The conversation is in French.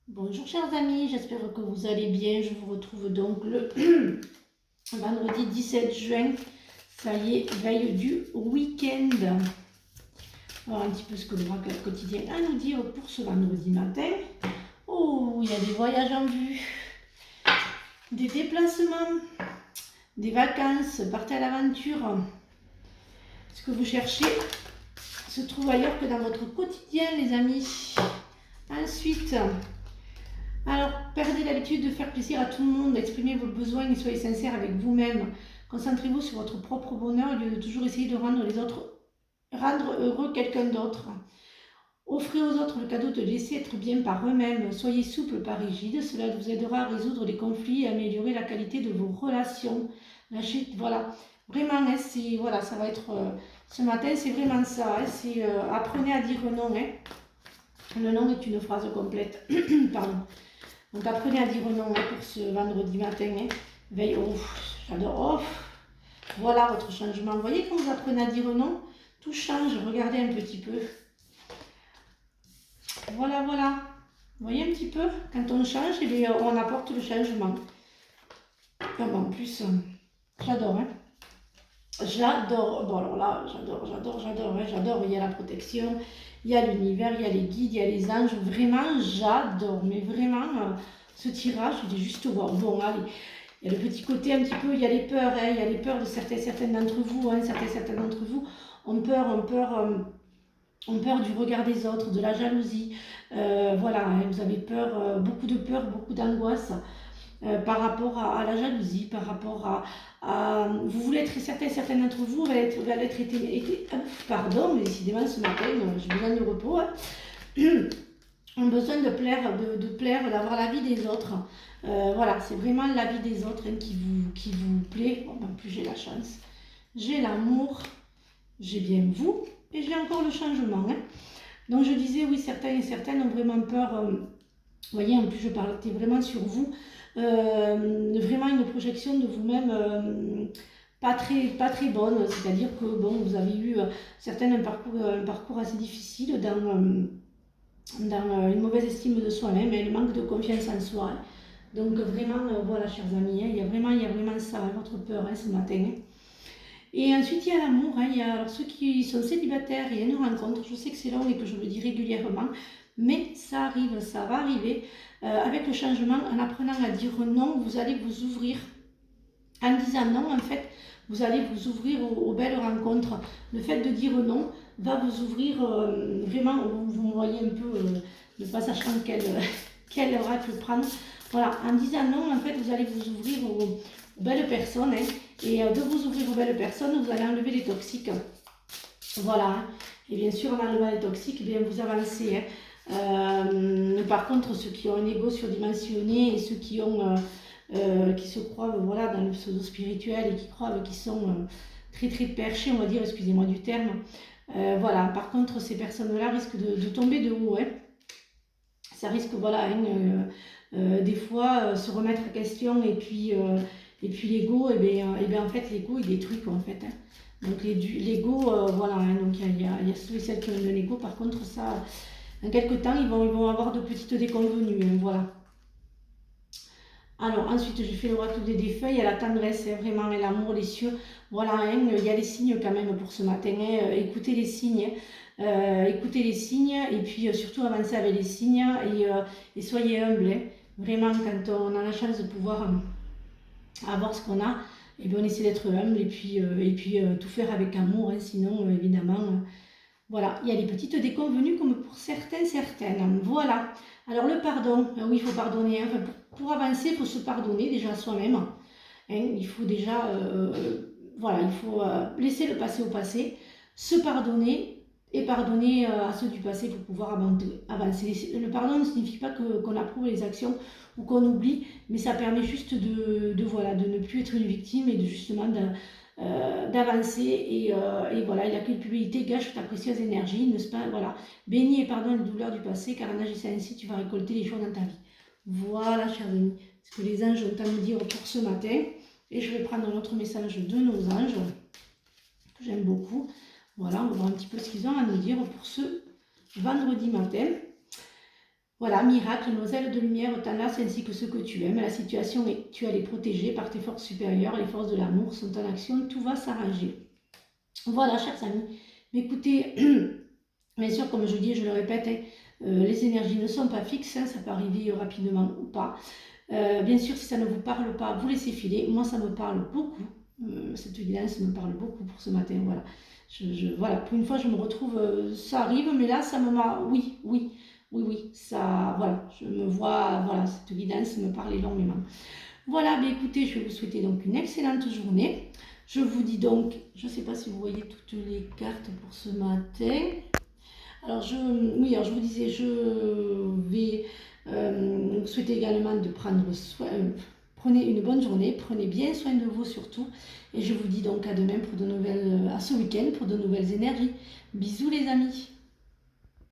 Bonjour chers amis, j'espère que vous allez bien. Je vous retrouve donc le vendredi 17 juin. Ça y est, veille du week-end. Alors un petit peu ce que le braquage quotidien a à nous dire pour ce vendredi matin. Oh, il y a des voyages en vue, des déplacements, des vacances, partez à l'aventure. Ce que vous cherchez se trouve ailleurs que dans votre quotidien les amis. Ensuite, alors, perdez l'habitude de faire plaisir à tout le monde, exprimez vos besoins et soyez sincère avec vous-même. Concentrez-vous sur votre propre bonheur au lieu de toujours essayer de rendre heureux quelqu'un d'autre. Offrez aux autres le cadeau de laisser être bien par eux-mêmes. Soyez souple, pas rigide. Cela vous aidera à résoudre les conflits et à améliorer la qualité de vos relations. Lâchez, voilà. Vraiment, hein, voilà, ça va être ce matin, c'est vraiment ça. Hein, apprenez à dire non. Hein. Le non est une phrase complète. Pardon. Donc apprenez à dire non hein, pour ce vendredi matin. Hein. Veille, oh, j'adore. Oh, voilà votre changement. Vous voyez quand vous apprenez à dire non, tout change. Regardez un petit peu. Voilà, voilà. Vous voyez un petit peu, quand on change, eh bien, on apporte le changement. En plus, j'adore. Hein. J'adore. Bon alors là, j'adore. Hein, j'adore. Il y a la protection, il y a l'univers, il y a les guides, il y a les anges. Vraiment, j'adore. Mais vraiment, ce tirage, il est juste wow. Bon, allez. Il y a le petit côté un petit peu, il y a les peurs, hein, il y a les peurs de certaines d'entre vous, hein, certains d'entre vous ont peur du regard des autres, de la jalousie, voilà, hein, vous avez peur, beaucoup de peur, beaucoup d'angoisse par rapport à la jalousie, par rapport vous voulez être certains d'entre vous veulent être pardon, mais décidément ce matin, j'ai besoin de repos, hein, ont besoin de plaire, d'avoir la vie des autres. Voilà, c'est vraiment la vie des autres hein, qui vous plaît. Bon, en plus, j'ai la chance. J'ai l'amour, j'ai bien vous, et j'ai encore le changement. Hein. Donc, je disais, oui, certains et certaines ont vraiment peur. Vous voyez, en plus, je parlais vraiment sur vous. Vraiment une projection de vous-même pas très bonne. C'est-à-dire que, bon, vous avez eu certaines un parcours assez difficile dans une mauvaise estime de soi-même et le manque de confiance en soi. Hein. Donc vraiment, voilà, chers amis, hein, il y a vraiment ça, hein, votre peur hein, ce matin. Hein. Et ensuite, il y a l'amour. Hein, il y a alors, ceux qui sont célibataires, il y a une rencontre. Je sais que c'est long et que je le dis régulièrement, mais ça arrive, ça va arriver. Avec le changement, en apprenant à dire non, vous allez vous ouvrir. En disant non, en fait, vous allez vous ouvrir aux belles rencontres. Le fait de dire non va vous ouvrir vraiment, vous voyez un peu le passage quel oracle prendre. Voilà, en disant non, en fait, vous allez vous ouvrir aux belles personnes. Hein, et de vous ouvrir aux belles personnes, vous allez enlever les toxiques. Voilà. Hein, et bien sûr, en enlevant les toxiques, eh bien, vous avancez. Hein. Par contre, ceux qui ont un ego surdimensionné et ceux qui se croient voilà, dans le pseudo-spirituel et qui croient qu'ils sont très perchés, on va dire, excusez-moi du terme. Voilà, par contre, ces personnes-là risquent de tomber de haut. Hein. Ça risque, voilà, hein, des fois, se remettre en question et puis l'ego, et bien, en fait, l'ego, il détruit, quoi, en fait. Hein. Donc, l'ego, voilà, hein, donc il y a ceux et celles qui ont de l'ego, par contre, ça, en quelque temps, ils vont avoir de petites déconvenues, hein, voilà. Alors ensuite, je fais l'oracle des défunts, il y a la tendresse, hein, vraiment, et l'amour, les cieux. Voilà, hein, il y a les signes quand même pour ce matin. Hein, écoutez les signes, écoutez les signes, et puis surtout avancez avec les signes, et soyez humble. Hein. Vraiment, quand on a la chance de pouvoir avoir ce qu'on a, et bien on essaie d'être humble, et puis tout faire avec amour, hein, sinon, évidemment... Voilà, il y a les petites déconvenues comme pour certaines. Voilà. Alors le pardon, oui, il faut pardonner. Hein. Enfin, pour avancer, il faut se pardonner déjà soi-même. Hein. Il faut déjà, voilà, il faut laisser le passé au passé, se pardonner et pardonner à ceux du passé pour pouvoir avancer. Le pardon ne signifie pas qu'on approuve les actions ou qu'on oublie, mais ça permet juste voilà, de ne plus être une victime et de justement d'avancer et voilà, et la culpabilité gâche ta précieuse énergie, n'est-ce pas? Voilà, bénis et pardonne les douleurs du passé, car en agissant ainsi, tu vas récolter les joies dans ta vie. Voilà, chers amis, ce que les anges ont à nous dire pour ce matin. Et je vais prendre notre message de nos anges, que j'aime beaucoup. Voilà, on va voir un petit peu ce qu'ils ont à nous dire pour ce vendredi matin. Voilà, miracle, nos ailes de lumière t'enlacent ainsi que ceux que tu aimes. La situation est actuelle est protégée par tes forces supérieures. Les forces de l'amour sont en action. Tout va s'arranger. Voilà, chers amis. Mais écoutez, bien sûr, comme je dis, je le répète, hein, les énergies ne sont pas fixes. Hein, ça peut arriver rapidement ou pas. Bien sûr, si ça ne vous parle pas, vous laissez filer. Moi, ça me parle beaucoup. Cette guidance me parle beaucoup pour ce matin. Voilà. Voilà, pour une fois, je me retrouve. Ça arrive, mais là, ça me m'a. Oui, oui. Oui, oui, ça, voilà, je me vois, voilà, cette guidance me parle énormément. Voilà, bien écoutez, je vais vous souhaiter donc une excellente journée. Je vous dis donc, je ne sais pas si vous voyez toutes les cartes pour ce matin. Alors, oui, alors je vous disais, je vais vous souhaiter également de prendre soin, prenez une bonne journée, prenez bien soin de vous surtout. Et je vous dis donc à demain pour à ce week-end pour de nouvelles énergies. Bisous les amis.